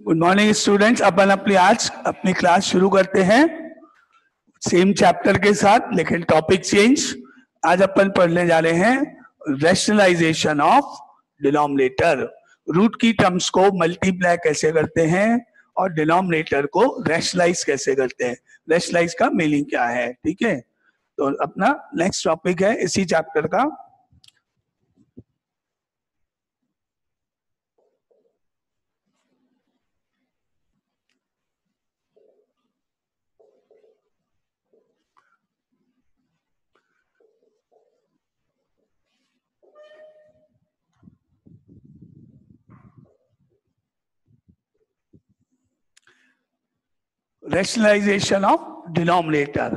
Good morning students. अपन आज अपनी class शुरू करते हैं सेम चैप्टर के साथ, लेकिन टॉपिक चेंज। आज अपन पढ़ने जा रहे हैं रैशनलाइजेशन ऑफ डिनोमिनेटर। रूट की टर्म्स को मल्टीप्लाई कैसे करते हैं और डिनोमिनेटर को रैशनलाइज कैसे करते हैं, रैशनलाइज का मीनिंग क्या है। ठीक है, तो अपना नेक्स्ट टॉपिक है इसी चैप्टर का रैशनलाइजेशन ऑफ डिनोमिनेटर।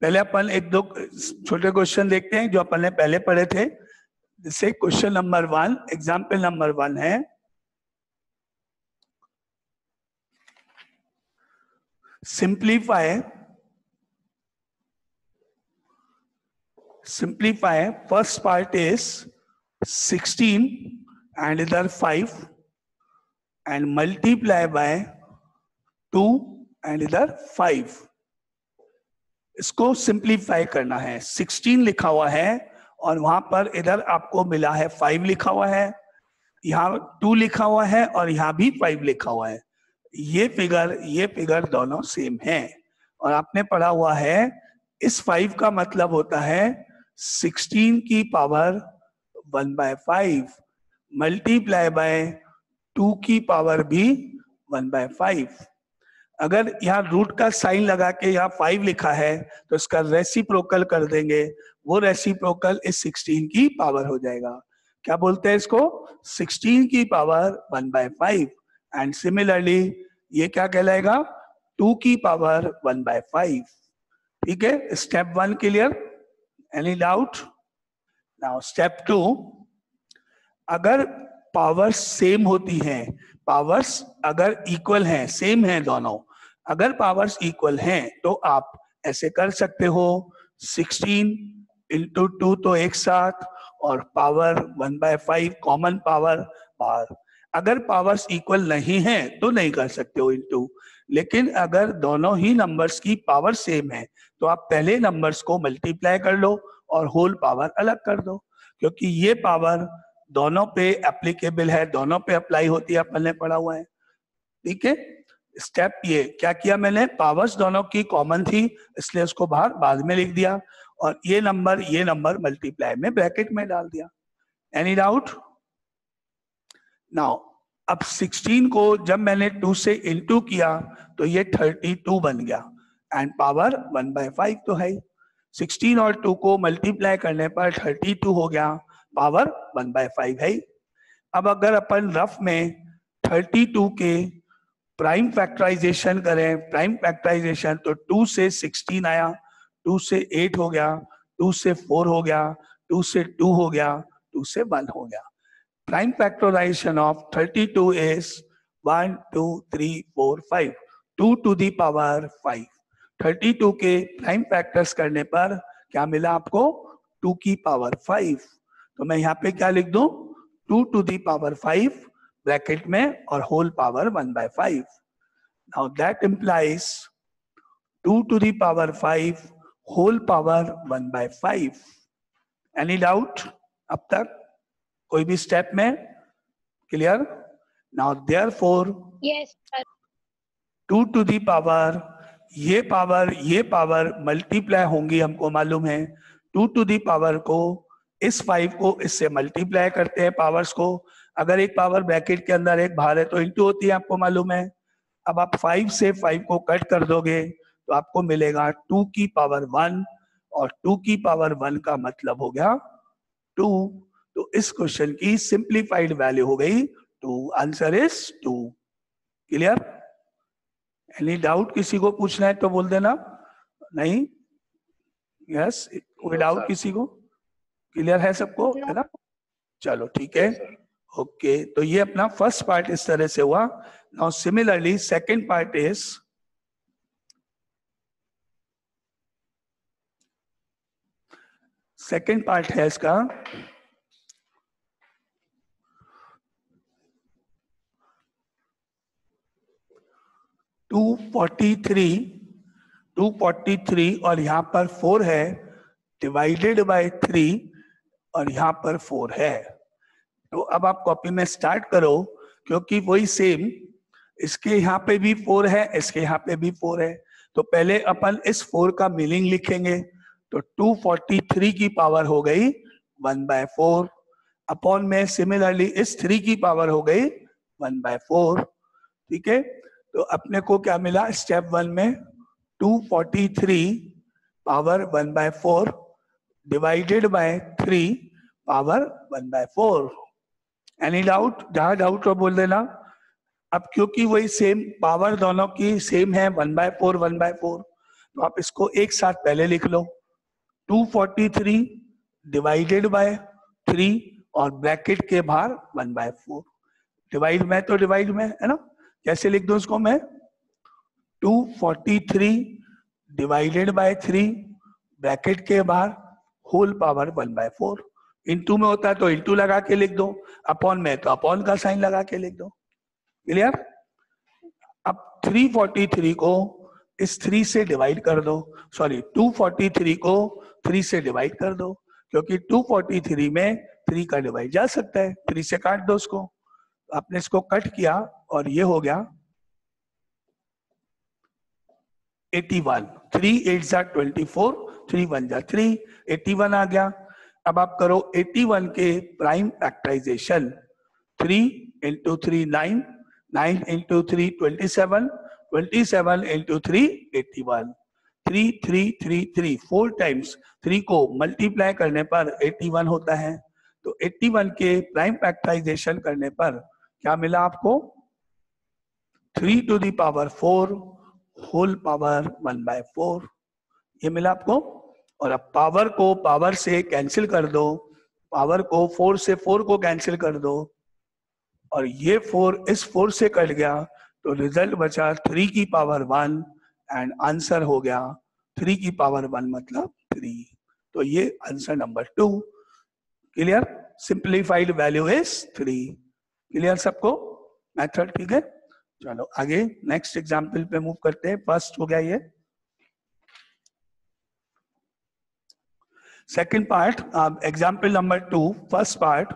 पहले अपन एक दो छोटे क्वेश्चन देखते हैं जो अपन ने पहले पढ़े थे। जैसे क्वेश्चन नंबर 1, एग्जाम्पल नंबर 1 है simplify first part is 16 and इधर 5 and multiply by 2 and इधर 5। इसको सिंप्लीफाई करना है। 16 लिखा हुआ है और वहां पर इधर आपको मिला है 5 लिखा हुआ है, यहाँ 2 लिखा हुआ है और यहाँ भी 5 लिखा हुआ है। ये फिगर दोनों सेम है और आपने पढ़ा हुआ है इस 5 का मतलब होता है 16 की पावर 1/5 मल्टीप्लाई बाय 2 की पावर भी 1/5। अगर यहाँ रूट का साइन लगा के यहाँ 5 लिखा है तो इसका रेसिप्रोकल कर देंगे, वो रेसिप्रोकल इस 16 की पावर हो जाएगा। क्या बोलते हैं इसको? 16 की पावर 1/5 एंड सिमिलरली ये क्या कहलाएगा? 2 की पावर 1/5। ठीक है, step 1 clear? Any doubt? Now step 2, अगर पावर्स सेम होती हैं, पावर्स अगर इक्वल हैं, सेम हैं दोनों, अगर पावर्स इक्वल हैं तो आप ऐसे कर सकते हो 16 इंटू 2 तो एक साथ और पावर 1/5 कॉमन पावर बाहर। अगर पावर्स इक्वल नहीं है तो नहीं कर सकते हो इंटू, लेकिन अगर दोनों ही नंबर्स की पावर सेम है तो आप पहले नंबर्स को मल्टीप्लाई कर लो और होल पावर अलग कर दो, क्योंकि ये पावर दोनों पे एप्लीकेबल है, दोनों पे अप्लाई होती है, अपन ने पढ़ा हुआ है। ठीक है, स्टेप ये क्या किया मैंने, पावर्स दोनों की कॉमन थी इसलिए उसको बाहर बाद में लिख दिया और ये नंबर मल्टीप्लाई में ब्रैकेट में डाल दिया। Any doubt? नाउ अब 16 को जब मैंने 2 से इंटू किया तो ये 32 बन गया एंड पावर 1/5 तो है। 16 और 2 को मल्टीप्लाई करने पर 32 हो गया, पावर 1/5 है। अब अगर अपन रफ में 32 के प्राइम फैक्टराइजेशन करें, प्राइम फैक्टराइजेशन तो 2 से 16 आया, 2 से 8 हो गया, 2 से 4 हो गया, 2 से 2 हो गया, 2 से 1 हो गया। Prime factorization of 32 is 1 2 3 4 5, 2 to the power 5। 32 के प्राइम फैक्टर्स करने पर क्या मिला आपको? 2 की पावर 5। तो मैं यहाँ पे क्या लिख दूं? 2 टू दी पावर 5 ब्रैकेट में और whole power 1/5। Now that implies 2 to the power 5 whole power 1/5। Any doubt अब तक? कोई भी स्टेप में? Clear? Now therefore Yes, sir. 2 to the power, ये पावर मल्टीप्लाई होंगी, हमको मालूम है। 2 टू दी पावर को इस 5 को इससे मल्टीप्लाई करते हैं पावर्स को। अगर एक पावर ब्रैकेट के अंदर एक बाहर है तो इंटू होती है, आपको मालूम है। अब आप 5 से 5 को कट कर दोगे तो आपको मिलेगा 2 की पावर 1 और 2 की पावर 1 का मतलब हो गया 2। तो इस क्वेश्चन की सिंप्लीफाइड वैल्यू हो गई 2। Answer is 2। Clear? Any doubt? किसी को पूछना है तो बोल देना। नहीं? यस, कोई डाउट किसी को? क्लियर है सबको? है ना? चलो ठीक है, ओके। तो ये अपना फर्स्ट पार्ट इस तरह से हुआ। Now similarly second part is, second part है इसका 243 और यहाँ पर 4 है, डिवाइडेड बाय 3 और यहाँ पर 4 है। तो अब आप कॉपी में स्टार्ट करो, क्योंकि वही सेम, इसके यहाँ पे भी 4 है, इसके यहाँ पे भी 4 है। तो पहले अपन इस 4 का मीनिंग लिखेंगे। तो 243 की पावर हो गई 1/4 अपॉन में सिमिलरली इस 3 की पावर हो गई 1/4। ठीक है, तो अपने को क्या मिला स्टेप 1 में 243 power 1/4 divided by 3 power 1/4। Any doubt? जहां डाउट हो बोल देना। अब क्योंकि वही सेम पावर दोनों की सेम है 1/4 1/4, तो आप इसको एक साथ पहले लिख लो 243 डिवाइडेड बाय 3 और ब्रैकेट के बाहर 1/4। डिवाइड में तो डिवाइड में है ना, कैसे लिख दो उसको मैं 243 डिवाइडेड बाय 3 ब्रैकेट के बाहर होल पावर 1/4। इनटू में होता है तो इनटू लगा के लिख दो, अपॉन में तो अपॉन का साइन लगा के लिख दो। क्लियर? अब 343 को इस 3 से डिवाइड कर दो, सॉरी 243 को 3 से डिवाइड कर दो, क्योंकि 243 में 3 का डिवाइड जा सकता है, 3 से काट दो उसको। आपने इसको कट किया और ये हो गया 81। 3 8 जा 24, 3 1 जा 3, 81 आ गया। अब आप करो 81 के prime factorization. 3 into 3 9, 9 into 3 27, 27 into 3 81। 3 3 3 3 4 times 3 को मल्टीप्लाई करने पर 81 होता है। तो 81 के प्राइम फैक्टराइजेशन करने पर क्या मिला आपको 3 to the power 4 whole power 1/4, ये मिला आपको। और अब पावर को पावर से कैंसिल कर दो, पावर को 4 से 4 को कैंसिल कर दो, और ये 4 इस 4 से कट गया, तो रिजल्ट बचा 3 की पावर 1 एंड आंसर हो गया 3 की पावर 1 मतलब 3। तो ये answer number 2। Clear? Simplified value is 3। Clear सबको? मेथड ठीक है। चलो आगे नेक्स्ट एग्जाम्पल पे मूव करते हैं। फर्स्ट हो गया ये। Second part, example number 2, first part.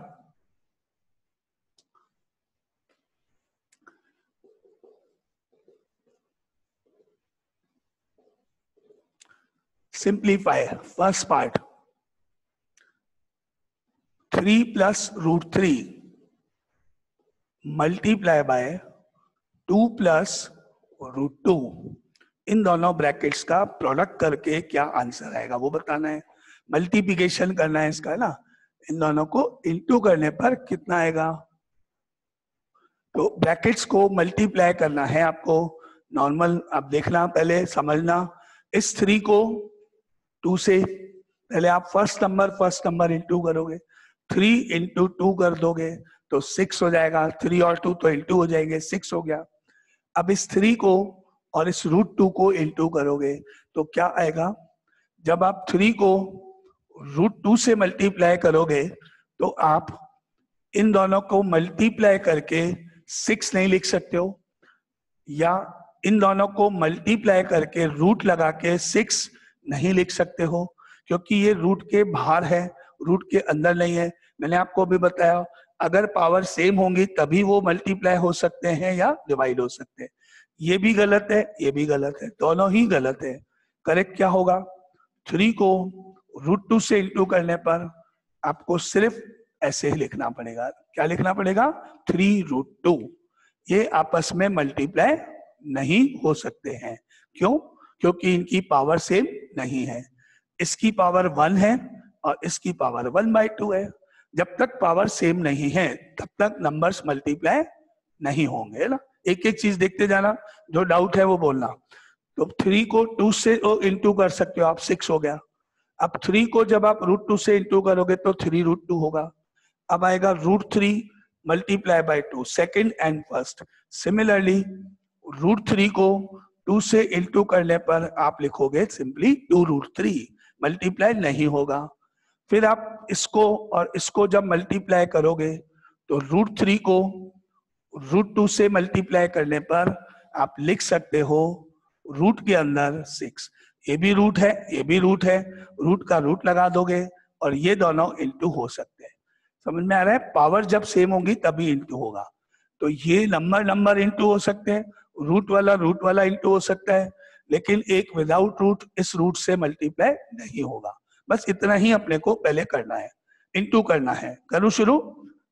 Simplify first part. 3 plus √3 multiply by 2 plus √2, इन दोनों ब्रैकेट्स का प्रोडक्ट करके क्या आंसर आएगा वो बताना है। मल्टीप्लिकेशन करना है इसका ना, इन दोनों को इनटू करने पर कितना आएगा। तो ब्रैकेट्स को मल्टीप्लाई करना है आपको। नॉर्मल आप देखना, पहले समझना। इस 3 को 2 से पहले आप फर्स्ट नंबर इनटू करोगे, 3 इंटू 2 कर दोगे तो 6 हो जाएगा। 3 और 2 तो इंटू हो जाएंगे, 6 हो गया। अब इस 3 को और इस √2 को इंटू करोगे तो क्या आएगा। जब आप 3 को √2 से मल्टीप्लाई करोगे तो आप इन दोनों को मल्टीप्लाई करके 6 नहीं लिख सकते हो, या इन दोनों को मल्टीप्लाई करके रूट लगा के 6 नहीं लिख सकते हो, क्योंकि ये रूट के बाहर है, रूट के अंदर नहीं है। मैंने आपको अभी बताया अगर पावर सेम होंगी तभी वो मल्टीप्लाई हो सकते हैं या डिवाइड हो सकते हैं। ये भी गलत है, ये भी गलत है, दोनों ही गलत है। करेक्ट क्या होगा, 3 को √2 से इंटू करने पर आपको सिर्फ ऐसे ही लिखना पड़ेगा। क्या लिखना पड़ेगा, 3√2। ये आपस में मल्टीप्लाई नहीं हो सकते हैं। क्यों? क्योंकि इनकी पावर सेम नहीं है। इसकी पावर 1 है और इसकी पावर 1/2 है। जब तक पावर सेम नहीं है तब तक नंबर्स मल्टीप्लाई नहीं होंगे ना। एक एक चीज देखते जाना, जो डाउट है वो बोलना। तो 3 को 2 से इंटू कर सकते हो आप, 6 हो गया। अब 3 को जब आप √2 से इंटू करोगे तो 3√2 होगा। अब आएगा √3 multiply by 2, second and first. Similarly √3 को 2 से इंटू करने पर आप लिखोगे सिंपली 2√3, मल्टीप्लाई नहीं होगा। फिर आप इसको और इसको जब मल्टीप्लाई करोगे तो √3 को √2 से मल्टीप्लाई करने पर आप लिख सकते हो रूट के अंदर 6। ये भी रूट है, ये भी रूट है, रूट का रूट लगा दोगे और ये दोनों इंटू हो सकते हैं। समझ में आ रहा है? पावर जब सेम होगी तभी इंटू होगा। तो ये नंबर इंटू हो सकते हैं, रूट वाला इंटू हो सकता है, लेकिन एक विदाउट रूट इस रूट से मल्टीप्लाई नहीं होगा। बस इतना ही अपने को पहले करना है, इंटू करना है। करूं शुरू?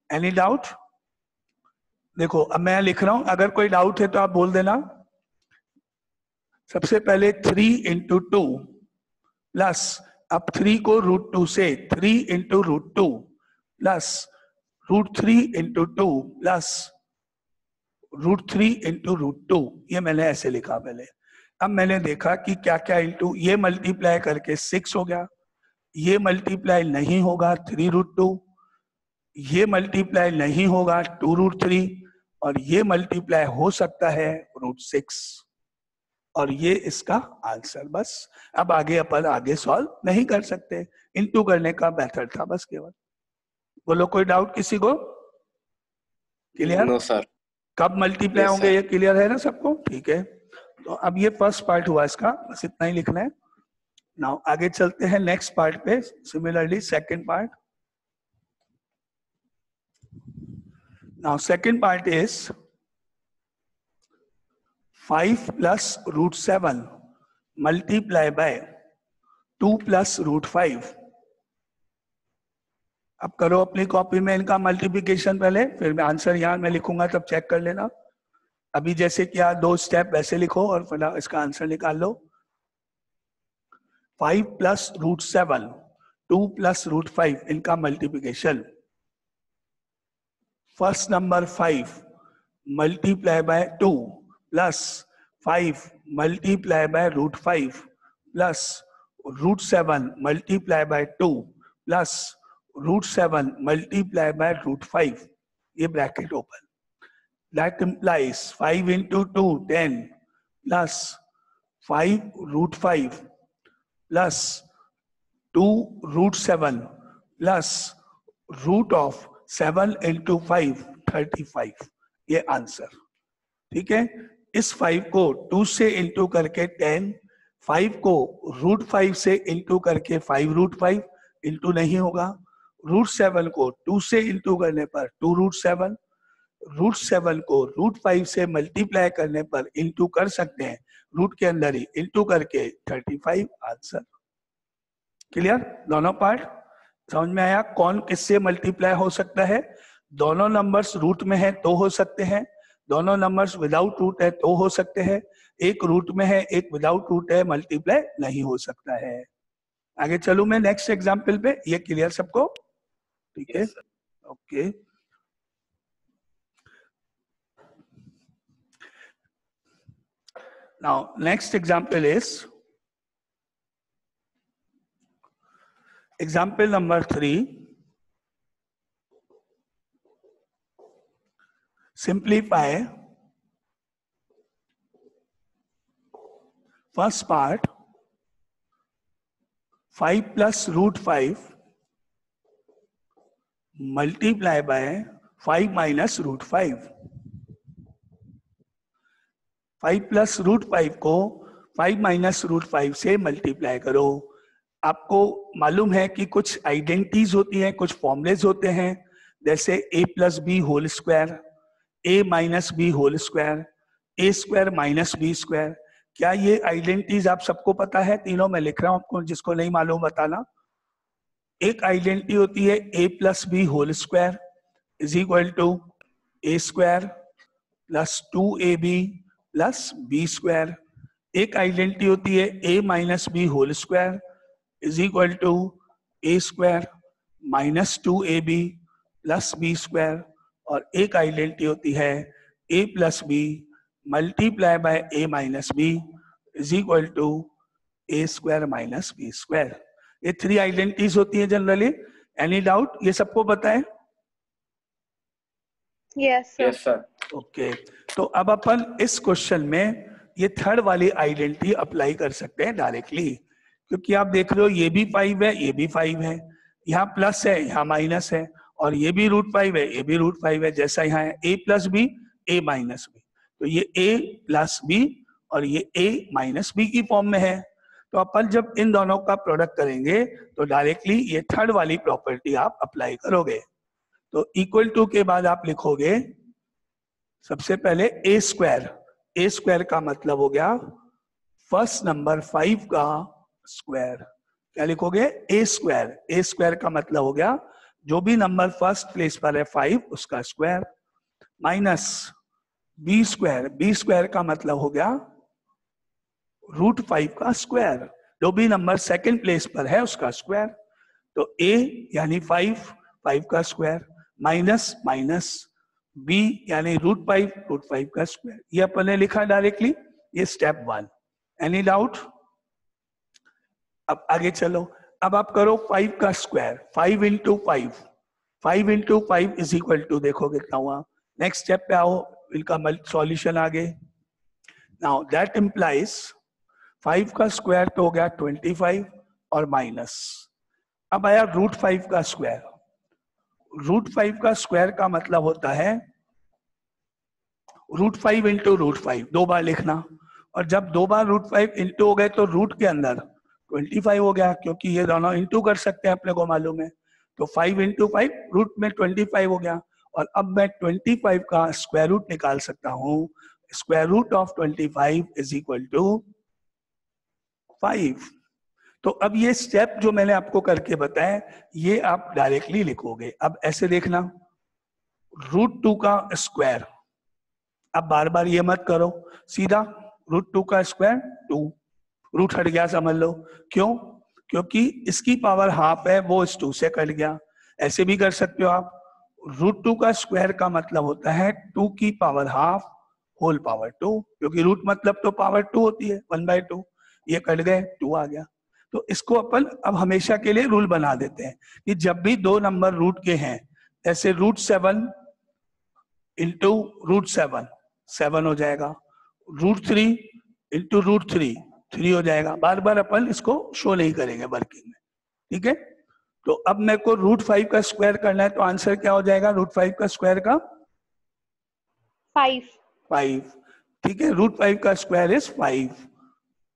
Any doubt? देखो अब मैं लिख रहा हूं, अगर कोई डाउट है तो आप बोल देना। सबसे पहले 3 इंटू टू प्लस, अब 3 को रूट 2 से 3 into root 2 plus root 3 into 2 plus root 3 into root 2। ये मैंने ऐसे लिखा पहले। अब मैंने देखा कि क्या क्या इंटू, ये मल्टीप्लाई करके 6 हो गया, ये मल्टीप्लाई नहीं होगा 3 रूट 2, ये मल्टीप्लाई नहीं होगा 2 रूट 3, और ये मल्टीप्लाई हो सकता है रूट 6, और ये इसका आंसर। बस अब आगे अपन आगे सॉल्व नहीं कर सकते, इंटू करने का मेथड था बस केवल। बोलो कोई डाउट किसी को? क्लियर? No sir. कब मल्टीप्लाई Yes, होंगे sir. ये क्लियर है ना सबको? ठीक है, तो अब ये फर्स्ट पार्ट हुआ इसका, बस इतना ही लिखना है। नाउ आगे चलते हैं नेक्स्ट पार्ट पे। Similarly second part, now second part is 5 plus root 7 multiply by 2 plus root 5। अब करो अपनी कॉपी में इनका मल्टीप्लिकेशन पहले, फिर मैं आंसर यहाँ मैं लिखूंगा तब चेक कर लेना। अभी जैसे क्या 2 स्टेप वैसे लिखो और फिर इसका आंसर निकाल लो। 5 प्लस रूट 7, 2 प्लस रूट 5, इनका multiplication. First number 5 multiply by 2 plus 5 multiply by root 5 plus root 7 multiply by 2 plus root 7 multiply by root 5, ये bracket open. That implies 5 into 2 10 plus 5 root 5 plus 2 root 7 plus root of 7 into 5 35, ये answer. ठीक है, इस 5 को 2 से into करके 10, 5 को root 5 से इंटू करके 5 रूट 5, इंटू नहीं होगा। रूट 7 को 2 से इंटू करने पर 2 रूट 7, रूट 7 को रूट 5 से मल्टीप्लाई करने पर इंटू कर सकते हैं, रूट के अंदर ही इंटू करके 35 आंसर। क्लियर? दोनों पार्ट समझ में आया? कौन किससे मल्टीप्लाई हो सकता है? दोनों नंबर्स रूट में है तो हो सकते हैं, दोनों नंबर्स विदाउट रूट है तो हो सकते हैं, एक रूट में है एक विदाउट रूट है, मल्टीप्लाई नहीं हो सकता है। आगे चलूं मैं नेक्स्ट एग्जाम्पल पे, ये क्लियर सबको? ठीक है, okay. Now, next example is example number 3. Simplify first part 5 plus root 5 multiply by 5 minus root 5. 5 plus root 5 को 5 माइनस रूट 5 से मल्टीप्लाई करो। आपको मालूम है कि कुछ आइडेंटिटीज होती हैं, कुछ फॉर्मूलेज होते हैं, जैसे a plus b whole square, a minus b whole square, a square minus b square. क्या ये आइडेंटिटीज आप सबको पता है? तीनों मैं लिख रहा हूं, आपको जिसको नहीं मालूम बताना। एक आइडेंटिटी होती है a plus b whole square is equal to a square plus 2ab plus b square. एक आइडेंटिटी होती है a minus b whole square is equal to a square minus 2ab plus b square. और एक identity होती है a plus b multiply by a minus b is equal to a square minus b square. ये 3 identities होती है generally. Any doubt? ये सबको पता है? Yes sir. ओके, तो अब अपन इस क्वेश्चन में ये थर्ड वाली आइडेंटिटी अप्लाई कर सकते हैं डायरेक्टली, क्योंकि आप देख रहे हो ये भी 5 है, ये भी 5 है, यहाँ प्लस है, यहाँ माइनस है, और ये भी रूट 5 है, ये भी रूट 5 है, जैसा यहाँ है a plus b a minus b. तो ये a प्लस बी और ये a माइनस बी की फॉर्म में है। तो अपन जब इन दोनों का प्रोडक्ट करेंगे तो डायरेक्टली ये थर्ड वाली प्रॉपर्टी आप अप्लाई करोगे। तो इक्वल टू के बाद आप लिखोगे सबसे पहले ए स्क्वायर का मतलब हो गया फर्स्ट नंबर 5 का स्क्वायर। क्या लिखोगे? ए स्क्वायर का मतलब हो गया जो भी नंबर फर्स्ट प्लेस पर है 5 उसका स्क्वायर, माइनस बी स्क्वायर का मतलब हो गया √5 का स्क्वायर, जो भी नंबर सेकंड प्लेस पर है उसका स्क्वायर। तो a यानी 5 का स्क्वायर, माइनस b यानी √5 का स्क्वायर। ये अपन ने लिखा डायरेक्टली, ये स्टेप 1। Any doubt? अब आगे चलो, अब आप करो 5 का square, 5 into 5 is equal to, देखो कितना हुआ। नेक्स्ट स्टेप पे आओ, इनका सॉल्यूशन आगे। नाउ दैट इंप्लाइज 5 का स्क्वायर तो हो गया 25 और माइनस, अब आया √5 का स्क्वायर। √5 का स्क्वायर का मतलब होता है √5 इंटू √5, 2 बार लिखना। और जब 2 बार √5 इंटू हो गए तो रूट के अंदर 25 हो गया, क्योंकि ये दोनों इंटू कर सकते हैं, अपने को मालूम है। तो 5 इंटू 5 रूट में 25 हो गया। और अब मैं 25 का स्क्वायर रूट निकाल सकता हूं। Square root of 25 is equal to 5। तो अब ये स्टेप जो मैंने आपको करके बताया, ये आप डायरेक्टली लिखोगे। अब ऐसे देखना, √2 का स्क्वायर, अब बार बार ये मत करो, सीधा √2 का स्क्वायर 2, रूट हट गया समझ लो। क्यों? क्योंकि इसकी पावर हाफ है, वो इस 2 से कट गया। ऐसे भी कर सकते हो आप, √2 का स्क्वायर का मतलब होता है 2 की पावर हाफ होल पावर 2, क्योंकि रूट मतलब तो पावर 2 होती है, 1/2। ये कट गए, 2 आ गया। तो इसको अपन अब हमेशा के लिए रूल बना देते हैं कि जब भी 2 नंबर रूट के हैं, जैसे √7 इंटू √7 7 हो जाएगा, √3 इंटू √3 3 हो जाएगा। बार बार अपन इसको शो नहीं करेंगे वर्किंग में, ठीक है। तो अब मेरे को √5 का स्क्वायर करना है, तो आंसर क्या हो जाएगा √5 का स्क्वायर का? 5। ठीक है, √5 का स्क्वायर इज 5।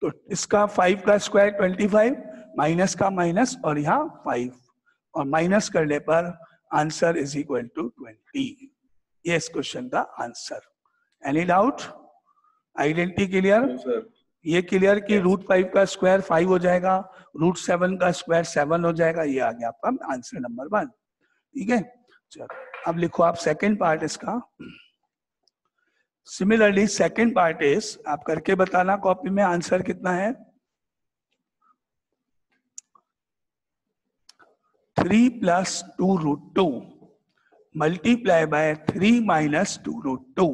तो इसका 5 का स्क्वायर 25, माइनस का माइनस और यहाँ 5, और माइनस करने पर आंसर इज इक्वल टू 20। ये इस क्वेश्चन का answer. Any doubt? Identity clear? ये क्लियर कि √5 का स्क्वायर 5 हो जाएगा, √7 का स्क्वायर 7 हो जाएगा। ये आ गया आपका आंसर नंबर 1, ठीक है। चलो अब लिखो आप सेकंड पार्ट इसका। सिमिलरली सेकंड पार्ट इज, आप करके बताना कॉपी में आंसर कितना है। 3 + 2√2 मल्टीप्लाई बाय 3 - 2√2।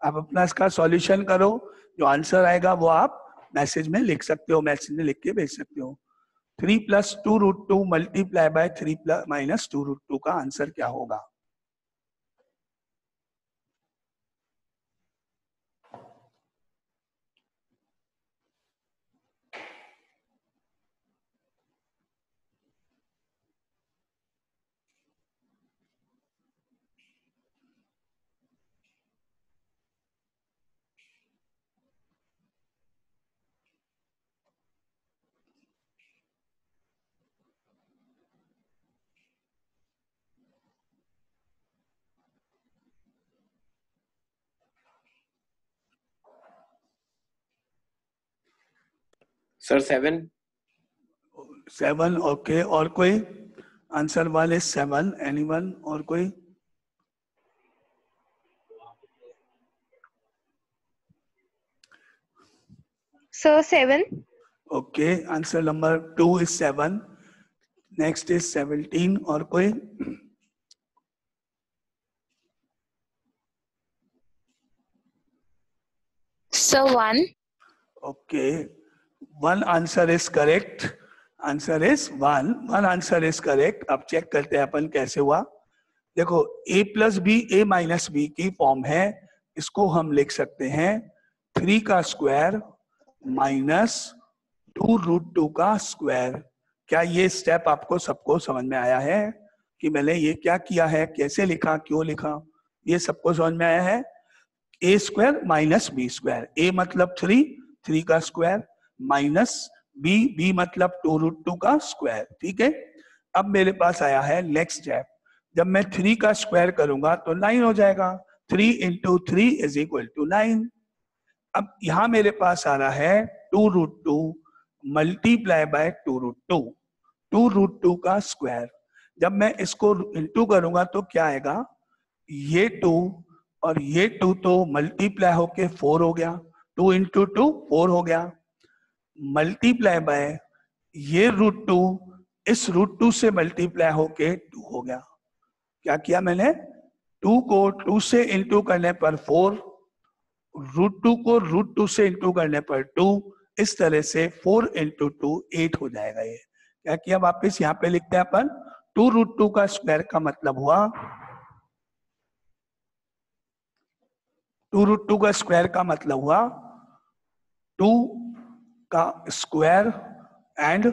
आप अपना इसका सॉल्यूशन करो, जो आंसर आएगा वो आप मैसेज में लिख सकते हो, मैसेज में लिख के भेज सकते हो। 3 + 2√2 मल्टीप्लाई बाय 3 - 2√2 का आंसर क्या होगा? सर 7। 7, ओके। और कोई? Answer 1 is 7। एनीवन? और कोई? Sir 7। Okay, answer number 2 is 7। Next is 17। और कोई? Sir 1। Okay, 1 answer is correct. Answer is 1 answer is correct. अब चेक करते हैं अपन कैसे हुआ। देखो, a + b a - b की फॉर्म है, इसको हम लिख सकते हैं 3 का स्क्वायर माइनस 2√2 का स्क्वायर। क्या ये स्टेप आपको सबको समझ में आया है कि मैंने ये क्या किया है, कैसे लिखा, क्यों लिखा? ये सबको समझ में आया है? ए स्क्वायर माइनस बी स्क्वायर, ए मतलब 3, 3 का स्क्वायर माइनस बी, बी मतलब 2√2 का स्क्वायर। ठीक है, अब मेरे पास आया है नेक्स्ट स्टेप। जब मैं 3 का स्क्वायर करूंगा तो 9 हो जाएगा। 3 इंटू 3 इज इक्वल टू 9। अब यहां मेरे पास आ रहा है 2√2 मल्टीप्लाई बाय 2√2, 2√2 का स्क्वायर। जब मैं इसको इंटू करूंगा तो क्या आएगा, ये 2 और ये 2 तो मल्टीप्लाई होके 4 हो गया, 2 इंटू 2 4 हो गया, मल्टीप्लाई बाय ये √2 इस √2 से मल्टीप्लाई होके 2 हो गया। क्या किया मैंने, 2 को 2 से इंटू करने पर 4, √2 को √2 से इंटू करने पर 2, इस तरह से 4 इंटू 2 8 हो जाएगा। ये क्या किया, वापस यहाँ पे लिखते हैं अपन, 2√2 का स्क्वायर का मतलब हुआ, 2√2 का स्क्वायर का मतलब हुआ 2 का स्क्वायर एंड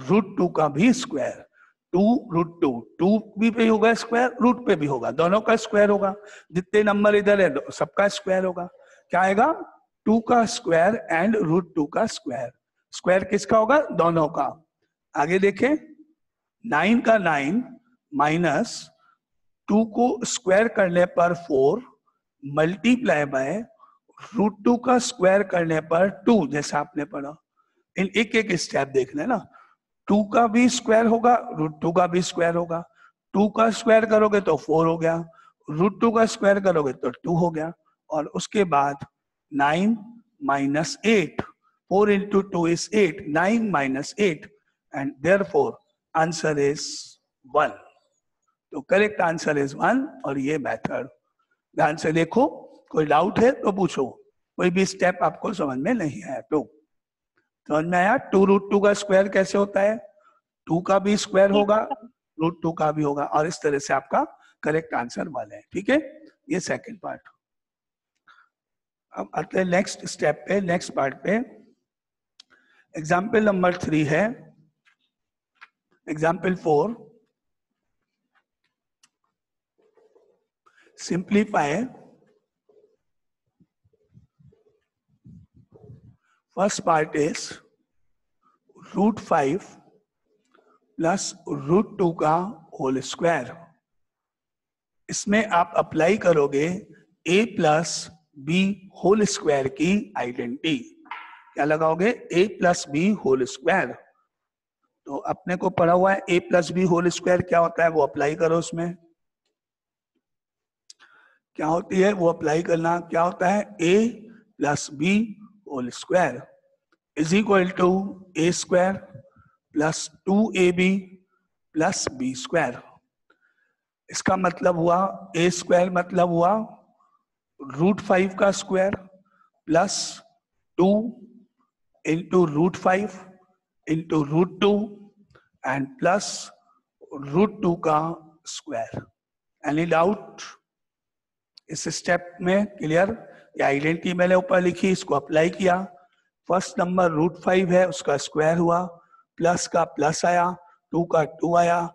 √2 का भी स्क्वायर। 2√2, 2 भी होगा स्क्वायर, रूट पे भी होगा, दोनों का स्क्वायर होगा। जितने नंबर इधर है सबका स्क्वायर होगा। क्या आएगा, 2 का स्क्वायर एंड √2 का स्क्वायर। स्क्वायर किसका होगा, दोनों का। आगे देखें, 9 का 9 माइनस 2 को स्क्वायर करने पर 4 मल्टीप्लाई बाय √2 का स्क्वायर करने पर 2, जैसा आपने पढ़ा। इन एक एक स्टेप देखना है ना, 2 का भी स्क्वायर होगा, √2 का भी स्क्वायर होगा। 2 का स्क्वायर करोगे तो 4 हो गया, √2 का स्क्वायर करोगे तो 2 हो गया, और उसके बाद 9 minus 8, 4 into 2 is 8, 9 minus 8, and therefore answer is 1। तो करेक्ट आंसर इज 1। और ये मेथड ध्यान से देखो, कोई डाउट है तो पूछो, कोई भी स्टेप आपको समझ में नहीं आया तो। समझ में आया, 2√2 का स्क्वायर कैसे होता है, 2 का भी स्क्वायर होगा, √2 का भी होगा, और इस तरह से आपका करेक्ट आंसर 1 है। ठीक है, ये सेकंड पार्ट। अब आते हैं नेक्स्ट स्टेप पे, नेक्स्ट पार्ट पे। एग्जाम्पल नंबर 3 है, example 4, simplify. First part is √5 plus √2 का होल स्क्वायर। इसमें आप अप्लाई करोगे a plus b whole square की आइडेंटिटी। क्या लगाओगे, a plus b whole square. तो अपने को पढ़ा हुआ है a plus b whole square क्या होता है, वो अप्लाई करो। उसमें क्या होती है वो अप्लाई करना। क्या होता है, a plus b whole square is equal to a square plus 2ab plus b square. इसका मतलब हुआ a स्क्वायर मतलब हुआ √5 का square plus 2 into √5 into √2 and plus √2 का स्क्वायर। एनी डाउट इस स्टेप में, क्लियर? ये आइडेंटिटी मैंने ऊपर लिखी, इसको अप्लाई किया। फर्स्ट नंबर √5 है, उसका स्क्वायर हुआ, प्लस का प्लस आया, 2 का 2 आया।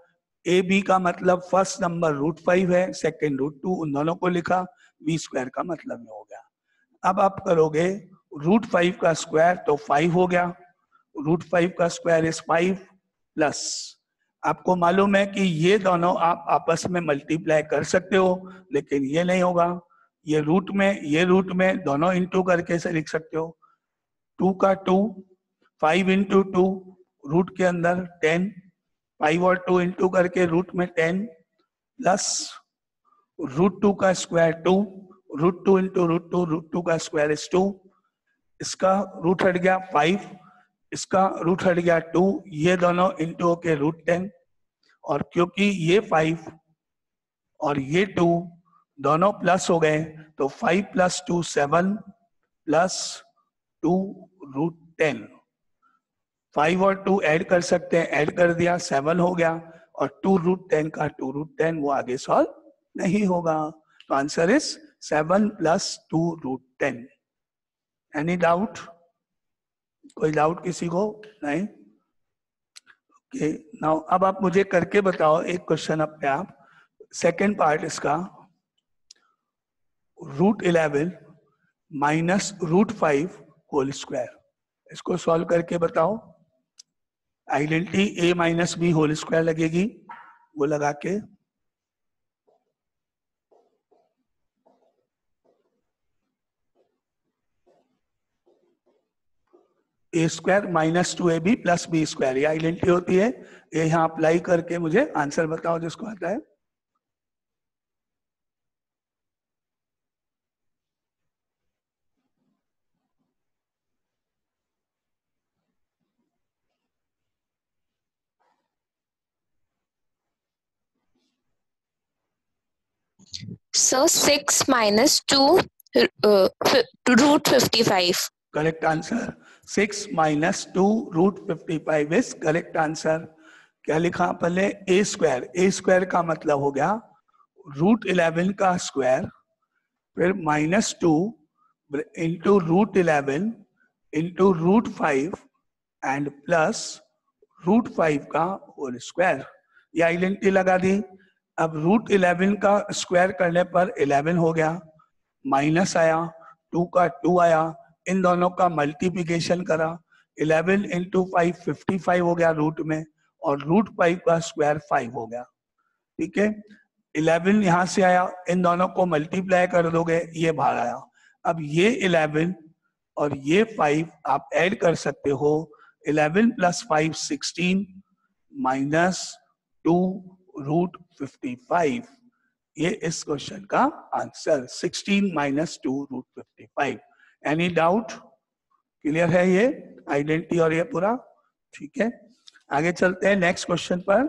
ए बी का मतलब फर्स्ट नंबर √5 है, सेकंड √2, उन दोनों को लिखा, बी स्क्वायर का मतलब ये हो गया। अब आप करोगे √5 का स्क्वायर तो 5 हो गया, √5 का स्क्वायर इज 5 प्लस, आपको मालूम है कि ये दोनों आप आपस में मल्टीप्लाई कर सकते हो, लेकिन ये नहीं होगा। ये रूट में दोनों इंटू करके से लिख सकते हो। 2 का 2, 5 इंटू 2, रूट के अंदर 10, 5 और 2 इंटू करके रूट में 10 प्लस √2 का स्क्वायर 2, √2 इंटू √2 का स्क्वायर इज 2, इसका रूट हट गया 5, इसका रूट हट गया 2, ये दोनों इंटू के √10, और क्योंकि ये 5 और ये 2 दोनों प्लस हो गए तो 5 प्लस 2 7 प्लस 2 √10। 5 और 2 ऐड कर सकते हैं, ऐड कर दिया 7 हो गया, और 2 √10 का 2 √10 वो आगे सॉल्व नहीं होगा। तो answer is 7 plus 2 √10। Any doubt, कोई डाउट किसी को? नहीं? ओके, नाउ अब आप मुझे करके बताओ एक क्वेश्चन अपने आप। सेकेंड पार्ट इसका, √11 माइनस √5 होल स्क्वायर। इसको सॉल्व करके बताओ। Identity a minus b whole square लगेगी, वो लगा के a square minus 2ab plus b square, ये आइडेंटिटी होती है। ये यहाँ अप्लाई करके मुझे आंसर बताओ जिसको आता है। So 6 minus 2 root 55. Correct answer 6 minus 2 √55 is correct answer. क्या लिखा पहले? ए स्क्वायर। ए स्क्वायर का मतलब हो गया √11 का स्क्वायर, फिर -2 इंटू √11 इंटू √5 एंड प्लस √5 का होल स्क्वायर। ये आइडेंटिटी लगा दी। अब √11 का स्क्वायर करने पर 11 हो गया, माइनस आया, 2 का 2 आया, इन दोनों का मल्टीप्लिकेशन करा, 11 इंटू 5 55 हो गया रूट में, और √5 का स्क्वायर 5 हो गया। ठीक है, 11 यहां से आया, इन दोनों को मल्टीप्लाई कर दोगे, ये बाहर आया। अब ये 11 और ये 5 आप ऐड कर सकते हो, 11 प्लस 5 16 माइनस 2 √55। ये इस क्वेश्चन का answer 16 minus 2 √55। Any doubt? Clear है ये आइडेंटिटी और ये पूरा? ठीक है, आगे चलते हैं नेक्स्ट क्वेश्चन पर।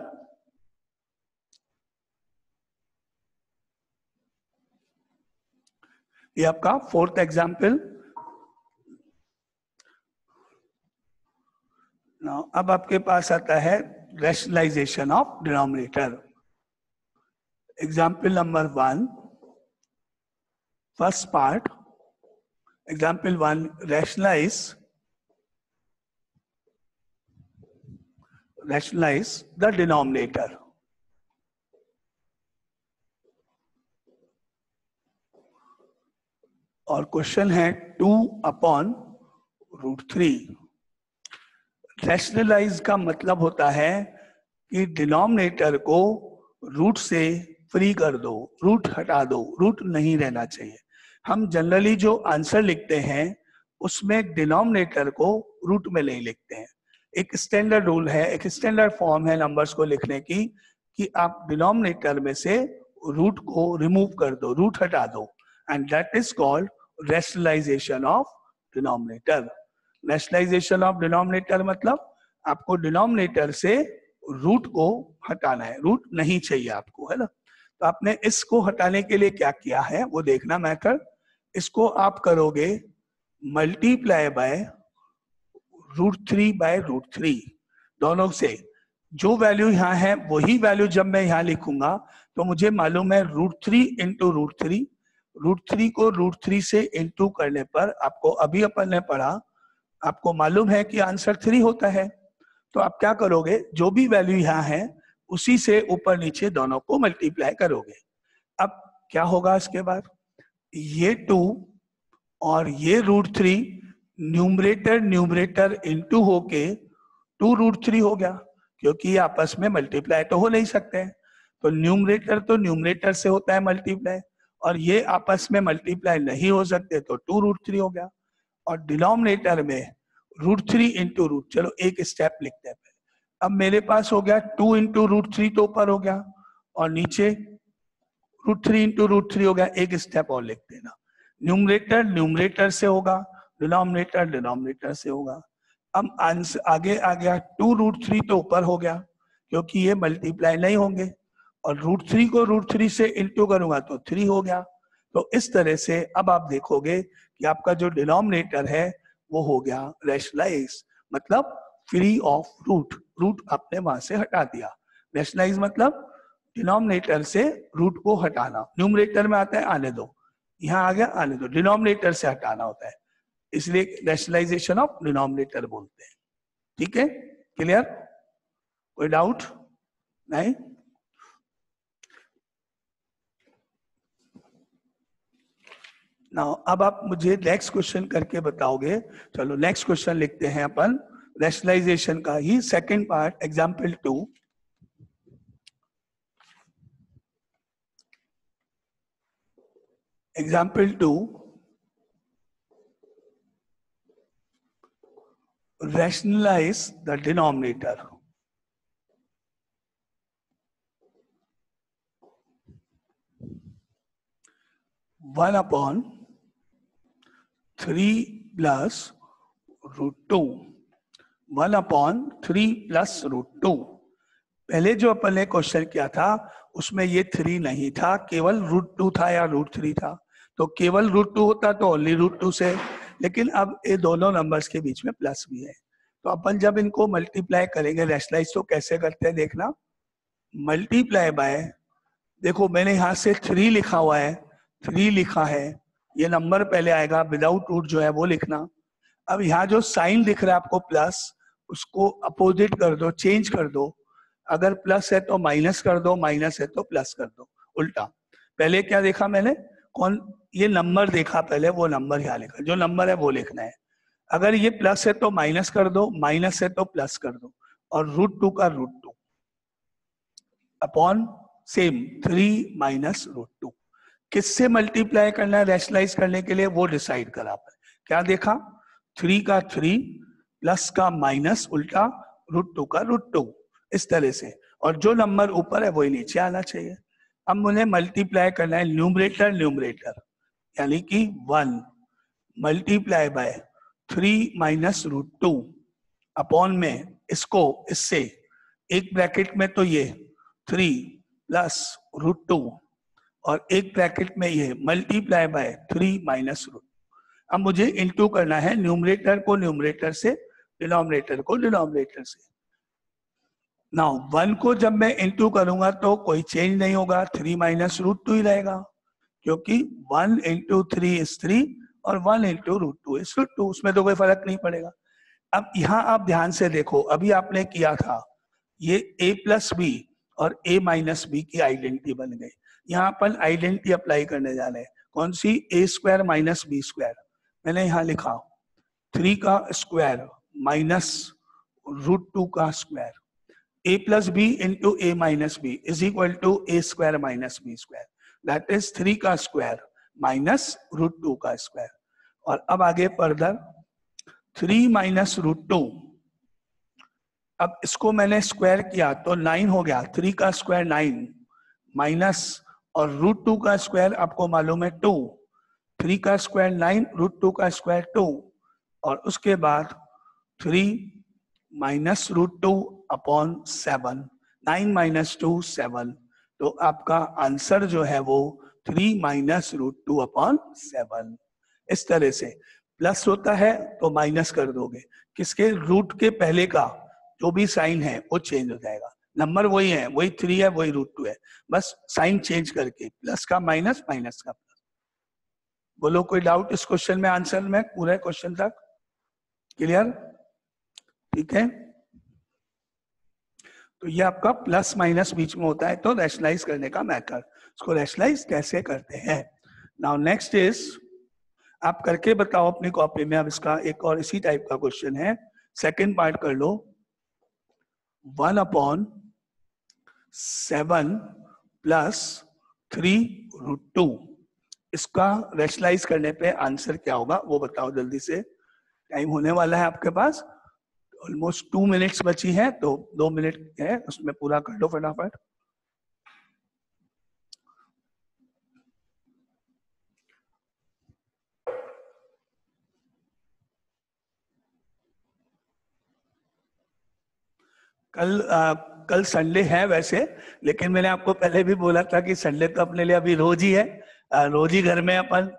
ये आपका फोर्थ एग्जाम्पल। अब आपके पास आता है rationalization of denominator. Example number 1, first part. Example 1, rationalize the denominator। और क्वेश्चन है 2/√3। रैशनलाइज का मतलब होता है कि डिनोमिनेटर को रूट से फ्री कर दो, रूट हटा दो, रूट नहीं रहना चाहिए। हम जनरली जो आंसर लिखते हैं उसमें डिनोमिनेटर को रूट में नहीं लिखते हैं। एक स्टैंडर्ड रूल है, एक स्टैंडर्ड फॉर्म है नंबर्स को लिखने की, कि आप डिनोमिनेटर में से रूट को रिमूव कर दो, रूट हटा दो, and that is called rationalization of denominator. Rationalization of denominator मतलब आपको डिनोमिनेटर से रूट को हटाना है, रूट नहीं चाहिए आपको, है ना। तो आपने इसको हटाने के लिए क्या किया है वो देखना मैटर। इसको आप करोगे मल्टीप्लाई बाय √3/√3, दोनों से जो वैल्यू यहाँ है वही वैल्यू जब मैं यहाँ लिखूंगा तो मुझे मालूम है √3 इंटू √3, √3 को √3 से इंटू करने पर आपको अभी अपन ने पढ़ा, आपको मालूम है कि आंसर 3 होता है। तो आप क्या करोगे, जो भी वैल्यू यहाँ है उसी से ऊपर नीचे दोनों को मल्टीप्लाई करोगे। अब क्या होगा इसके बाद, ये 2 और ये √3 न्यूमरेटर न्यूमरेटर इंटू होके 2√3 हो गया, क्योंकि ये आपस में मल्टीप्लाई तो हो नहीं सकते हैं। तो न्यूमरेटर से होता है मल्टीप्लाई, और ये आपस में मल्टीप्लाई नहीं हो सकते, तो 2√3 हो गया। और डिनोमिनेटर में √3 इंटू रूट, चलो एक स्टेप लिखते हैं। अब मेरे पास हो गया 2 इंटू √3 तो ऊपर हो गया, और नीचे √3 इंटू √3 हो गया, एक स्टेप और लिख देना। न्यूमरेटर न्यूमरेटर से होगा, डिनोमिनेटर डिनोमिनेटर से होगा। अब आंसर आगे आ गया, 2√3 तो ऊपर हो गया क्योंकि ये मल्टीप्लाई नहीं होंगे, और √3 को √3 से इंटू करूंगा तो 3 हो गया। तो इस तरह से अब आप देखोगे कि आपका जो डिनोमिनेटर है वो हो गया रैशनलाइज, मतलब फ्री ऑफ रूट, रूट आपने वहां से हटा दिया। रैशनलाइज मतलब डिनोमिनेटर से रूट को हटाना। न्यूमरेटर में आता है आने दो, यहाँ आ गया आने दो, डिनोमिनेटर से हटाना होता है, इसलिए रैशनलाइजेशन ऑफ डिनोमिनेटर बोलते हैं। ठीक है, क्लियर? कोई डाउट? नहीं? नाउ अब आप मुझे नेक्स्ट क्वेश्चन करके बताओगे। चलो नेक्स्ट क्वेश्चन लिखते हैं अपन रैशनलाइजेशन का ही second part, example 2। Example 2, rationalize the denominator. One upon 3 plus root 2. 1 upon 3 plus root 2. पहले जो अपन ने क्वेश्चन किया था उसमें ये 3 नहीं था, केवल रूट 2 था या रूट 3 था। तो केवल रूट 2 होता तो ओनली रूट 2 से, लेकिन अब ये दोनों नंबर्स के बीच में प्लस भी है। तो अपन जब इनको मल्टीप्लाई करेंगे रैशनलाइज तो कैसे करते हैं देखना। मल्टीप्लाई बाय, देखो मैंने यहाँ से 3 लिखा हुआ है, 3 लिखा है, ये नंबर पहले आएगा, विदाउट रूट जो है वो लिखना। अब यहाँ जो साइन दिख रहा है आपको प्लस, उसको अपोजिट कर दो, चेंज कर दो। अगर प्लस है तो माइनस कर दो, माइनस है तो प्लस कर दो, उल्टा। पहले क्या देखा मैंने, कौन ये नंबर देखा पहले, वो नंबर यहाँ लिखा, जो नंबर है वो लिखना है। अगर ये प्लस है तो माइनस कर दो, माइनस है तो प्लस कर दो, और रूट 2 का root 2 upon same 3 minus root 2। किससे मल्टीप्लाई करना है रैशनलाइज करने के लिए वो डिसाइड करा अपन। क्या देखा, 3 का 3 प्लस का माइनस उल्टा रूट 2 का रूट 2, इस तरह से। और जो नंबर ऊपर है वही नीचे आना चाहिए। अब मुझे मल्टीप्लाई करना है न्यूमरेटर न्यूमरेटर, यानी कि 1 multiply by 3 minus root 2 upon में इसको इससे, एक ब्रैकेट में तो ये 3 प्लस रूट 2 और एक ब्रैकेट में ये मल्टीप्लाई बाय 3 माइनस रूट। अब मुझे इनटू करना है न्यूमरेटर को न्यूमरेटर से, डिनोमिनेटर को डिनोमिनेटर से। नाउ 1 को जब मैं इनटू करूंगा तो कोई चेंज नहीं होगा, 3 माइनस रूट 2 ही रहेगा, क्योंकि 1 इंटू 3 इज 3 और 1 इंटू रूट 2 इज रूट 2, उसमें तो कोई फर्क नहीं पड़ेगा। अब यहाँ आप ध्यान से देखो, अभी आपने किया था ये a प्लस बी और a माइनस बी की आइडेंटिटी बन गई। यहाँ अपन आइडेंटिटी अप्लाई करने जा रहे हैं, कौन सी, a square minus b square. मैंने यहाँ लिखा 3 का स्क्वायर माइनस रूट 2 का square, a plus b into a minus b is equal to a square minus b square, that is 3 का स्क्वायर माइनस रूट 2 का स्क्वायर। और अब आगे फर्दर 3 माइनस रूट 2, अब इसको मैंने स्क्वायर किया तो 9 हो गया, 3 का स्क्वायर 9 माइनस और रूट 2 का स्क्वायर आपको मालूम है 2, 3 का स्क्वायर 9 रूट 2 का स्क्वायर 2, और उसके बाद 3 माइनस रूट 2 अपॉन 7, 9 माइनस 2 7। तो आपका आंसर जो है वो 3 माइनस रूट 2 अपॉन 7। इस तरह से प्लस होता है तो माइनस कर दोगे, किसके, रूट के पहले का जो भी साइन है वो चेंज हो जाएगा, नंबर वही है, वही 3 है वही रूट 2 है, बस साइन चेंज करके, प्लस का माइनस, माइनस का प्लस। बोलो कोई डाउट इस क्वेश्चन में, आंसर में पूरे क्वेश्चन तक क्लियर, ठीक है। तो ये आपका प्लस माइनस बीच में होता है, तो रैशनलाइज करने का मेथड, इसको रैशनलाइज कैसे करते हैं। नाउ नेक्स्ट इज, आप करके बताओ अपनी कॉपी में। अब इसका एक और इसी टाइप का क्वेश्चन है, सेकंड पार्ट कर लो। 1 अपॉन 7 प्लस 3 रूट 2, इसका रैशनलाइज करने पे आंसर क्या होगा वो बताओ जल्दी से, टाइम होने वाला है आपके पास, ऑलमोस्ट 2 मिनट्स बची है, तो 2 मिनट है उसमें पूरा कर लो फटाफट। कल संडे है वैसे, लेकिन मैंने आपको पहले भी बोला था कि संडे तो अपने लिए अभी रोज ही है, रोज ही घर में अपन,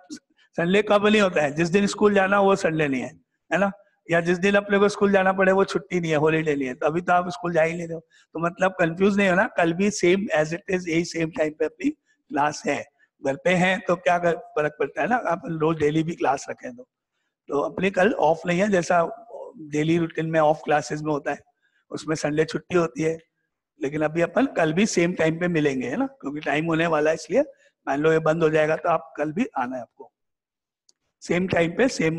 संडे कब नहीं होता है, जिस दिन स्कूल जाना वो संडे नहीं है ना, या जिस दिन अपने को स्कूल जाना पड़े वो छुट्टी नहीं है, हॉलीडे नहीं है, तो अभी तो आप स्कूल जा ही नहीं रहे हो, तो मतलब कंफ्यूज नहीं होना, कल भी सेम एज इट इज यही सेम टाइम पे अपनी क्लास है। घर पे हैं तो क्या फर्क पड़ता है ना, आप रोज डेली भी क्लास रखें तो अपनी कल ऑफ नहीं है, जैसा डेली रूटीन में ऑफ क्लासेस में होता है, उसमें संडे छुट्टी होती है, लेकिन अभी अपन कल भी सेम टाइम पे मिलेंगे, है ना, क्योंकि टाइम होने वाला है, इसलिए मान लो ये बंद हो जाएगा तो आप कल भी आना है आपको। सेम टाइम पे सेम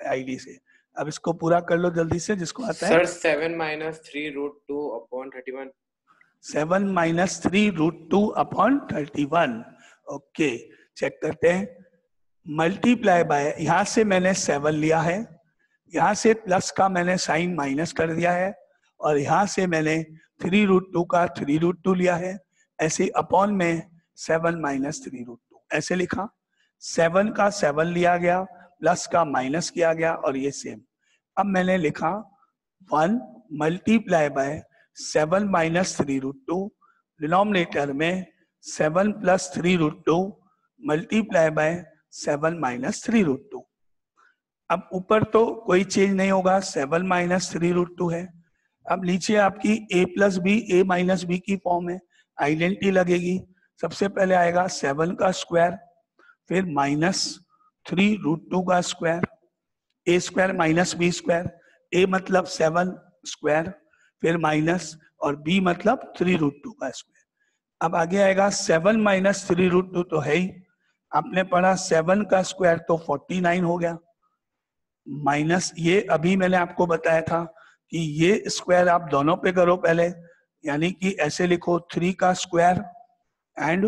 आईडी से। अब इसको पूरा कर लो जल्दी से जिसको आता है। Sir 7 minus 3 root 2 upon 31। 7 minus 3 root 2 upon 31। Okay, check करते हैं। मल्टीप्लाई बाय, यहां से मैंने 7 लिया है, यहां से प्लस का मैंने साइन माइनस कर दिया है, और यहां से मैंने 3 रूट 2 का 3 रूट 2 लिया है। ऐसे अपॉन में 7 माइनस 3 रूट 2 ऐसे लिखा। 7 का 7 लिया गया, प्लस का माइनस किया गया, और ये सेम। अब मैंने लिखा 1 multiply by 7 minus 3 root 2, denominator में 7 plus 3 root 2 multiply by 7 minus 3 root 2। अब ऊपर तो कोई चेंज नहीं होगा, 7 माइनस 3 रूट 2 है। अब नीचे आपकी a plus b, a minus b की फॉर्म है, आइडेंटिटी लगेगी। सबसे पहले आएगा 7 का स्क्वायर, फिर माइनस 3 रूट 2 का square, a square minus b square, a मतलब 7 स्क्वायर, फिर माइनस, और b मतलब 3 रूट 2 का स्क्वायर। अब आगे आएगा 7 माइनस 3 रूट 2 तो है ही, आपने पढ़ा 7 का स्क्वायर तो 49 हो गया, माइनस ये अभी मैंने आपको बताया था कि ये स्क्वायर आप दोनों पे करो पहले, यानी कि ऐसे लिखो 3 का स्क्वायर एंड